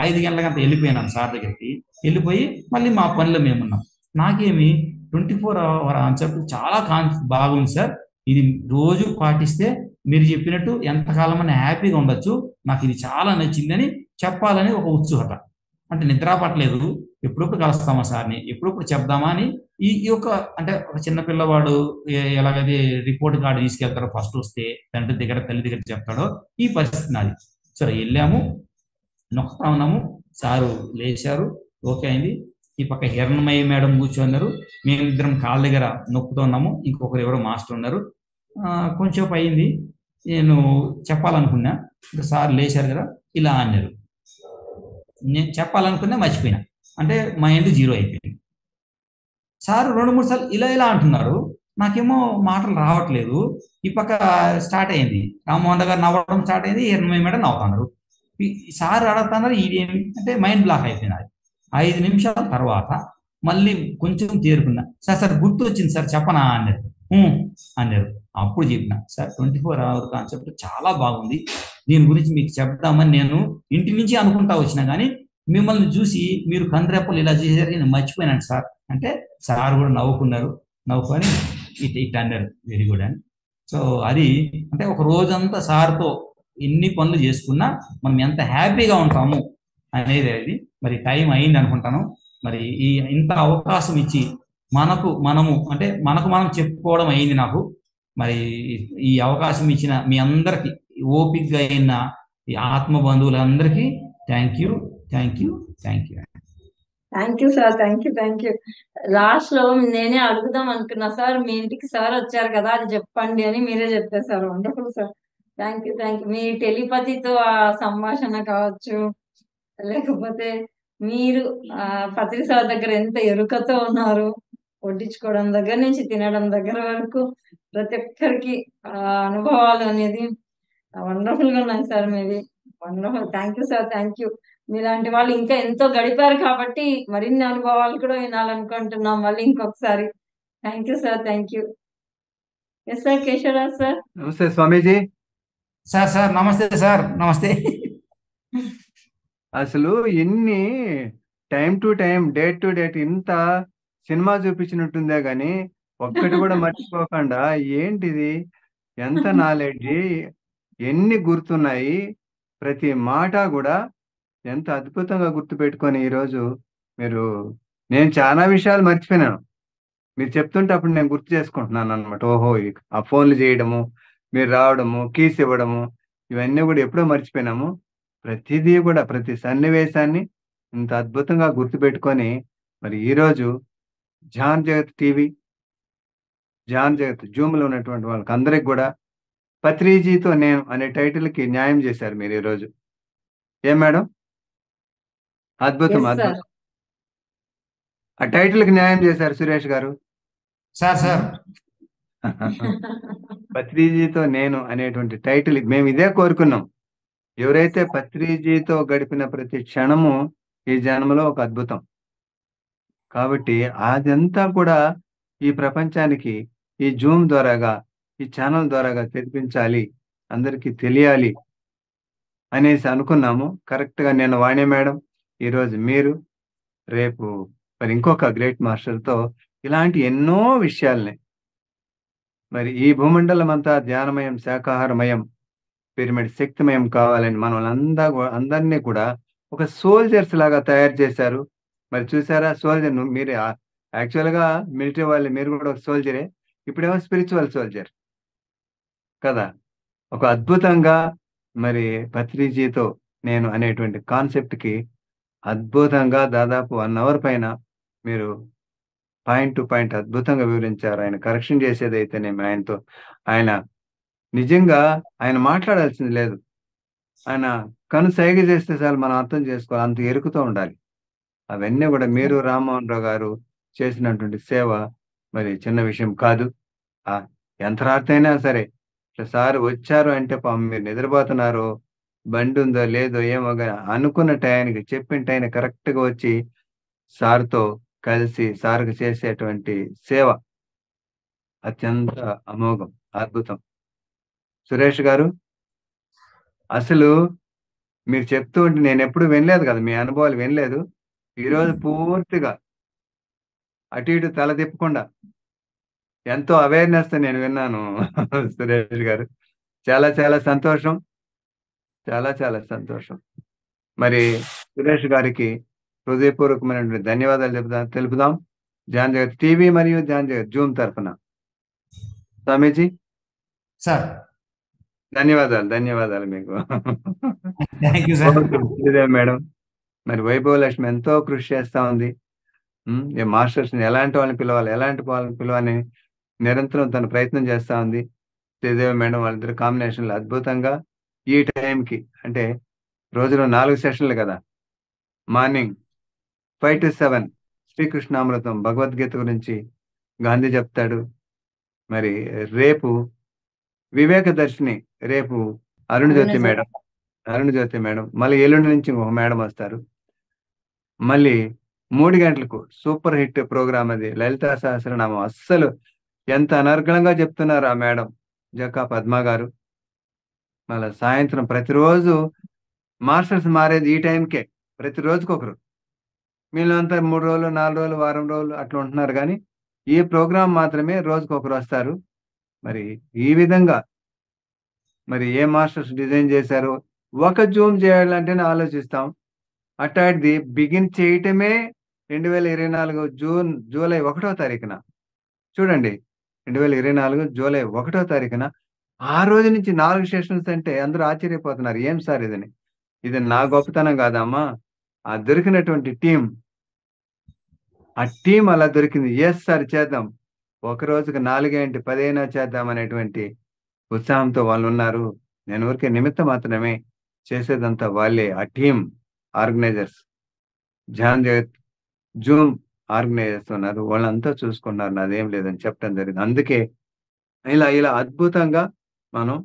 5 గంటలకంతా వెళ్ళిపోయినాం సార్ దగ్గరికి. వెళ్ళిపోయి మళ్ళీ మా పనిలో మేమున్నాం. నాకేమి 24 అవర్ కాన్సెప్ట్ చాలా బాగుంది సార్. ఇది రోజు పాటిస్తే మీరు చెప్పినట్టు ఎంతకాలమైనా హ్యాపీగా ఉండొచ్చు, నాకు ఇది చాలా నచ్చిందని చెప్పాలని ఒక ఉత్సుకత. అంటే నిద్ర పట్టలేదు, ఎప్పుడప్పుడు కలుస్తామా సార్ని, ఎప్పుడప్పుడు చెప్దామా అని. ఈ యొక్క అంటే ఒక చిన్న పిల్లవాడు ఎలాగైతే రిపోర్ట్ కార్డు తీసుకెళ్తారో ఫస్ట్ వస్తే తండ్రి దగ్గర తల్లి దగ్గర చెప్తాడో ఈ పరిస్థితి నాది. సరే వెళ్ళాము, నొక్కుతా ఉన్నాము. సారు లేచారు, ఓకే అయింది. ఈ పక్క హిరణమయ్య మేడం కూర్చున్నారు, మేమిద్దరం కాళ్ళ దగ్గర నొక్కుతూ ఉన్నాము. ఇంకొకరు ఎవరో మాస్టర్ ఉన్నారు. కొంచెం అయింది, నేను చెప్పాలనుకున్నా. సార్ లేచారు కదా ఇలా అన్నారు. నేను చెప్పాలనుకున్నా మర్చిపోయినా, అంటే మైండ్ జీరో అయిపోయింది. సార్ 2-3 సార్లు ఇలా ఇలా అంటున్నారు, నాకేమో మాటలు రావట్లేదు. ఈ పక్క స్టార్ట్ అయింది, రామ్మోహన్ గారు నవ్వడం స్టార్ట్ అయింది, హిరణమయ్య మేడం నవ్వుతున్నారు. సార్ అడుగుతున్నారు, ఇదేమి అంటే మైండ్ బ్లాక్ అయిపోయినది. 5 నిమిషాల తర్వాత మళ్ళీ కొంచెం తేరుకున్నా. సార్ గుర్తు వచ్చింది సార్ చెప్పనా అన్నారు. అన్నారు. అప్పుడు చెప్పిన సార్ 24 అవర్ కాన్సెప్ట్ చాలా బాగుంది, దీని గురించి మీకు చెప్తామని నేను ఇంటి నుంచి అనుకుంటా వచ్చినా కానీ మిమ్మల్ని చూసి మీరు కందిరెప్పలు ఇలా చేశారు నేను మర్చిపోయినాను సార్ అంటే సార్ కూడా నవ్వుకున్నారు. నవ్వుకొని ఇట్ అన్నారు వెరీ గుడ్ అని. సో అది అంటే ఒక రోజంతా సార్తో ఎన్ని పనులు చేసుకున్నా మనం ఎంత హ్యాపీగా ఉంటాము అనేది అది. మరి టైం అయింది అనుకుంటాను. మరి ఇంత అవకాశం ఇచ్చి మనము అంటే మనకు మనం చెప్పుకోవడం అయింది నాకు. మరి ఈ అవకాశం ఇచ్చిన మీ అందరికి ఓపికగా అయిన ఈ ఆత్మ బంధువులందరికీ thank you thank you thank you thank you sir. Thank you. Last లో నేనే అడుగుదాం అనుకున్నా సార్, మీ ఇంటికి సార్ వచ్చారు కదా అది చెప్పండి అని, మీరే చెప్పేశారు. Wonderful sir. Thank you. మీ టెలిపతితో ఆ సంభాషణ కావచ్చు, లేకపోతే మీరు పత్రి సార్ దగ్గర ఎంత ఎరుకతో ఉన్నారు, వడ్డించుకోవడం దగ్గర నుంచి తినడం దగ్గర వరకు ప్రతి ఒక్కరికి అనుభవాలు అనేది వండర్ఫుల్ గా ఉన్నాయి సార్ మీది. Wonderful. Thank you sir. Thank you. మీలాంటి వాళ్ళు ఇంకా ఎంతో గడిపారు కాబట్టి మరిన్ని అనుభవాలు కూడా వినాలనుకుంటున్నాం మళ్ళీ ఇంకొకసారి. Thank you sir. Thank you. Yes sir, Keshavraj sir. నమస్తే స్వామీజీ. సార్ నమస్తే సార్, నమస్తే. అసలు ఎన్ని time to time, date to date ఇంత సినిమా చూపించినట్టుందే గాని ఒక్కటి కూడా మర్చిపోకుండా ఏంటిది, ఎంత నాలెడ్జ్, ఎన్ని గుర్తున్నాయి, ప్రతి మాట కూడా ఎంత అద్భుతంగా గుర్తుపెట్టుకొని ఈరోజు మీరు, నేను చాలా విషయాలు మర్చిపోయినాను. మీరు చెప్తుంటే అప్పుడు నేను గుర్తు చేసుకుంటున్నాను అనమాట. ఓహో, ఆ ఫోన్లు చేయడము, మీరు రావడము, కీస్ ఇవ్వడము, ఇవన్నీ కూడా ఎప్పుడో మర్చిపోయినాము. ప్రతిదీ కూడా, ప్రతి సన్నివేశాన్ని ఇంత అద్భుతంగా గుర్తుపెట్టుకొని మరి ఈరోజు ధ్యాన్ జగత్ టీవీ, ధ్యాన్ జగత్ జూమ్లో ఉన్నటువంటి వాళ్ళకి అందరికి కూడా పత్రిజీతో నేను అనే టైటిల్కి న్యాయం చేశారు మీరు ఈరోజు. ఏం మేడం, అద్భుతం ఎస్ సార్. అద్భుతం. ఆ టైటిల్కి న్యాయం చేశారు సురేష్ గారు. సార్ పత్రిజీతో నేను అనేటువంటి టైటిల్ మేము ఇదే కోరుకున్నాం. ఎవరైతే పత్రిజీతో గడిపిన ప్రతి క్షణము ఈ జన్మలో ఒక అద్భుతం. కాబట్టి అదంతా కూడా ఈ ప్రపంచానికి ఈ జూమ్ ద్వారాగా, ఈ ఛానల్ ద్వారాగా తెరిపించాలి, అందరికీ తెలియాలి అనేసి అనుకున్నాము. కరెక్ట్గా నిన్న వాణి మేడం, ఈరోజు మీరు, రేపు మరి ఇంకొక గ్రేట్ మాస్టర్తో ఇలాంటి ఎన్నో విషయాల్ని, మరి ఈ భూమండలం అంతా ధ్యానమయం, శాకాహారమయం, పిరమిడ్ శక్తిమయం కావాలని అందరినీ కూడా ఒక సోల్జర్స్ లాగా తయారు చేశారు. మరి చూసారా, సోల్జర్ మీరు యాక్చువల్గా మిలిటరీ వాళ్ళు, మీరు కూడా ఒక సోల్జరే, ఇప్పుడేమో స్పిరిచువల్ సోల్జర్ కదా. ఒక అద్భుతంగా మరి పత్రిజీతో నేను అనేటువంటి కాన్సెప్ట్కి అద్భుతంగా దాదాపు 1 అవర్ పైన మీరు పాయింట్ టు పాయింట్ అద్భుతంగా వివరించారు. ఆయన కరెక్షన్ చేసేదైతేనేమి, ఆయన నిజంగా ఆయన మాట్లాడాల్సింది లేదు. ఆయన సైగ చేస్తే చాలు మనం అర్థం చేసుకోవాలి, అంత ఎరుకుతూ ఉండాలి. అవన్నీ కూడా మీరు రామ్మోహన్ రావు గారు చేసినటువంటి సేవ మరి చిన్న విషయం కాదు. యంత్రార్థ అయినా సరే, సార్ వచ్చారు అంటే పాపం మీరు నిద్రపోతున్నారు, బండి ఉందో లేదో ఏమో అనుకున్న టయానికి, చెప్పిన టైం కరెక్ట్గా వచ్చి సార్తో కలిసి సార్కు చేసేటువంటి సేవ అత్యంత అమోఘం, అద్భుతం. సురేష్ గారు, అసలు మీరు చెప్తూ ఉంటే నేను ఎప్పుడు వినలేదు కదా, మీ అనుభవాలు వినలేదు. ఈరోజు పూర్తిగా అటు ఇటు తల తిప్పకుండా ఎంతో అవేర్నెస్తో నేను విన్నాను. సురేష్ గారు, చాలా చాలా సంతోషం, చాలా చాలా సంతోషం. మరి సురేష్ గారికి హృదయపూర్వకమైనటువంటి ధన్యవాదాలు తెలుపుదాం ధ్యాన్ జగత్ టీవీ మరియు ధ్యాన్ జగత్ జూమ్ తరఫున. స్వామీజీ సార్, ధన్యవాదాలు మీకు. Thank you sir. మేడం, మరి వైభవలక్ష్మి ఎంతో కృషి చేస్తా ఉంది. మాస్టర్స్ ని ఎలాంటి వాళ్ళని పిలవాలి నిరంతరం తన ప్రయత్నం చేస్తా ఉంది. శ్రీదేవి మేడం వాళ్ళిద్దరు కాంబినేషన్లు అద్భుతంగా ఈ టైంకి, అంటే రోజులో 4 సెషన్లు కదా, మార్నింగ్ 5 to 7 శ్రీకృష్ణామృతం భగవద్గీత గురించి గాంధీ చెప్తాడు. మరి రేపు వివేక దర్శిని, రేపు అరుణ్ జ్యోతి మేడం, మళ్ళీ ఎల్లుండి నుంచి ఒక మేడం వస్తారు. మళ్ళీ 3 గంటలకు సూపర్ హిట్ ప్రోగ్రామ్ అది లలితా సహస్రనామం. అస్సలు ఎంత అనర్గళంగా చెప్తున్నారు ఆ మేడం, జక్కా పద్మ గారు. మళ్ళీ సాయంత్రం ప్రతిరోజు మాస్టర్స్ మారేది ఈ టైంకే, ప్రతిరోజుకొకరు. వీళ్ళంతా 3 రోజులు, 4 రోజులు, వారం రోజులు అట్లా ఉంటున్నారు, కానీ ఈ ప్రోగ్రాం మాత్రమే రోజుకొకరు వస్తారు. మరి ఈ విధంగా మరి ఏ మాస్టర్స్ డిజైన్ చేశారో, ఒక జూమ్ చేయాలంటేనే ఆలోచిస్తాం. అట్లాంటిది బిగిన్ చేయటమే 2024 జూలై 1వ తారీఖున. చూడండి, 2024 జూలై 1వ తారీఖున ఆ రోజు నుంచి 4 సెషన్స్ అంటే అందరూ ఆశ్చర్యపోతున్నారు, ఏం సార్ ఇది నా గొప్పతనం కాదమ్మా, ఆ దొరికినటువంటి టీం, ఆ టీం అలా దొరికింది. ఎస్ సార్ చేద్దాం, ఒక రోజుకి 4 ఏంటి 10 అయినా చేద్దాం అనేటువంటి ఉత్సాహంతో వాళ్ళు ఉన్నారు. నేను ఊరికే నిమిత్తం మాత్రమే, చేసేదంతా వాళ్ళే, ఆ టీం ఆర్గనైజర్స్, ధ్యాన్ జగత్ జూమ్ ఆర్గనైజర్స్ ఉన్నారు, వాళ్ళంతా చూసుకున్నారు, నాదేం లేదని చెప్పడం జరిగింది. అందుకే ఇలా అద్భుతంగా మనం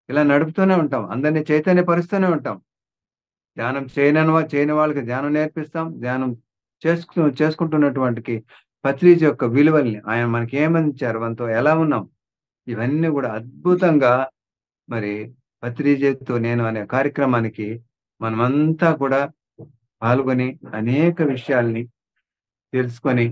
ఇలా నడుపుతూనే ఉంటాం, అందరినీ చైతన్యపరుస్తూనే ఉంటాం. ధ్యానం చేయని వాళ్ళకి ధ్యానం నేర్పిస్తాం. ధ్యానం చేసుకుంటున్నటువంటి పత్రిజీ యొక్క విలువల్ని, ఆయన మనకి ఏమందించారు, మనతో ఎలా ఉన్నాం, ఇవన్నీ కూడా అద్భుతంగా మరి పత్రిజతో నేను అనే కార్యక్రమానికి మనమంతా కూడా పాల్గొని అనేక విషయాల్ని తెలుసుకొని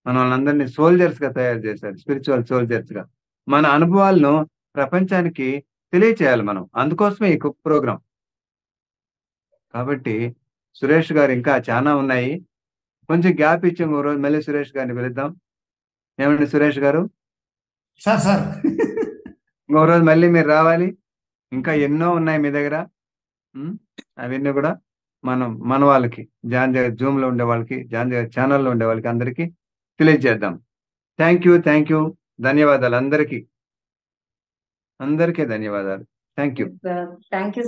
మనల్ని సోల్జర్స్ గా తయారు చేశారు, స్పిరిచువల్ సోల్జర్స్ గా. మన అనుభవాలను ప్రపంచానికి తెలియచేయాలి మనం, అందుకోసమే ఈ ప్రోగ్రాం. కాబట్టి సురేష్ గారు ఇంకా చాలా ఉన్నాయి, కొంచెం గ్యాప్ ఇచ్చి ఇంకో రోజు మళ్ళీ సురేష్ గారిని పిలుద్దాం. ఏమండి సురేష్ గారు? సార్ ఇంకో రోజు మళ్ళీ మీరు రావాలి, ఇంకా ఎన్నో ఉన్నాయి మీ దగ్గర. అవన్నీ కూడా మన వాళ్ళకి జాన్ జగత్ జూమ్ లో ఉండే వాళ్ళకి, జాన్ జగత్ ఛానల్లో ఉండే వాళ్ళకి అందరికీ తెలియజేద్దాం. థ్యాంక్ యూ, ధన్యవాదాలు అందరికీ ధన్యవాదాలు. Thank you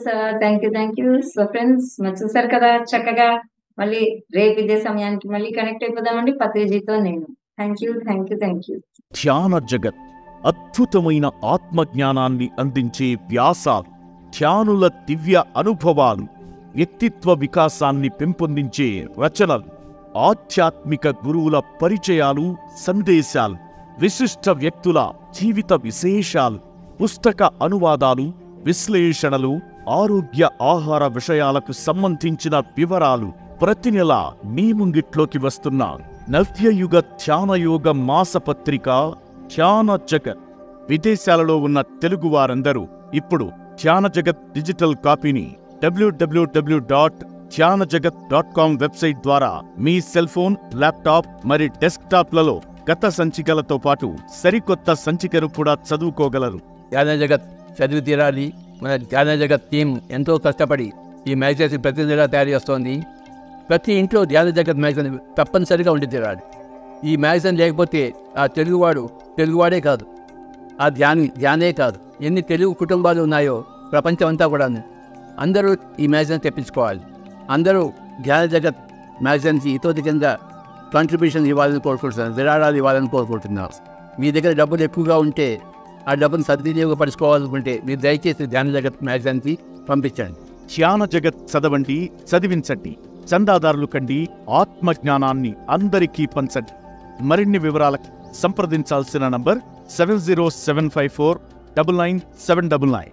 sir. Thank you. So friends, మరి చూసారు కదా చక్కగా. మళ్ళీ రేపు ఇదే సమయానికి మళ్ళీ కనెక్ట్ అయిపోదామండి పత్రిజీతో నేను. Thank you. ధ్యాన జగత్ అద్భుతమైన ఆత్మజ్ఞానాన్ని అందించే వ్యాసాలు, ధ్యానుల దివ్య అనుభవాలు, వ్యక్తిత్వ వికాసాన్ని పెంపొందించే రచనలు, ఆధ్యాత్మిక గురువుల పరిచయాలు, సందేశాలు, విశిష్ట వ్యక్తుల జీవిత విశేషాలు, పుస్తక అనువాదాలు, విశ్లేషణలు, ఆరోగ్య ఆహార విషయాలకు సంబంధించిన వివరాలు ప్రతి నెల మీ ముంగిట్లోకి వస్తున్న నవ్యయుగ ధ్యానయోగ మాసపత్రిక ధ్యాన జగత్. విదేశాలలో ఉన్న తెలుగు వారందరూ ఇప్పుడు ధ్యాన జగత్ డిజిటల్ కాపీని www.dhyanajagath.com వెబ్సైట్ ద్వారా మీ సెల్ ఫోన్, ల్యాప్టాప్ మరి డెస్క్టాప్లలో గత సంచికలతో పాటు సరికొత్త సంచికను కూడా చదువుకోగలరు. ధ్యాన జగత్ చదివి తీరాలి. మన ధ్యాన జగత్ టీం ఎంతో కష్టపడి ఈ మ్యాగజైన్ ప్రతి నెల తయారు చేస్తోంది. ప్రతి ఇంట్లో ధ్యాన జగత్ మ్యాగజైన్ తప్పనిసరిగా ఉండి తీరాలి. ఈ మ్యాగజైన్ లేకపోతే ఆ తెలుగువాడే కాదు, ఆ ధ్యానే కాదు, ఎన్ని తెలుగు కుటుంబాలు ఉన్నాయో ప్రపంచం అంతా కూడా అందరూ ఈ మ్యాగజైన్ తెప్పించుకోవాలి. అందరూ ధ్యాన జగత్ మ్యాగజైన్కి ఇతోటి కింద కాంట్రిబ్యూషన్ ఇవ్వాలని కోరుకుంటున్నారు, విరాళాలు ఇవ్వాలని కోరుకుంటున్నారు. మీ దగ్గర డబ్బులు ఎక్కువగా ఉంటే ఆ డబ్బును సద్వినియోగపరుచుకోవాలనుకుంటే మీరు దయచేసి ధ్యాన జగత్ మ్యాగజైన్కి పంపించండి. ధ్యాన జగత్ చదవండి, చదివించండి, చందాదారులు కండి, ఆత్మజ్ఞానాన్ని అందరికీ పంచండి. మరిన్ని వివరాలకు సంప్రదించాల్సిన నంబర్ 70754999799.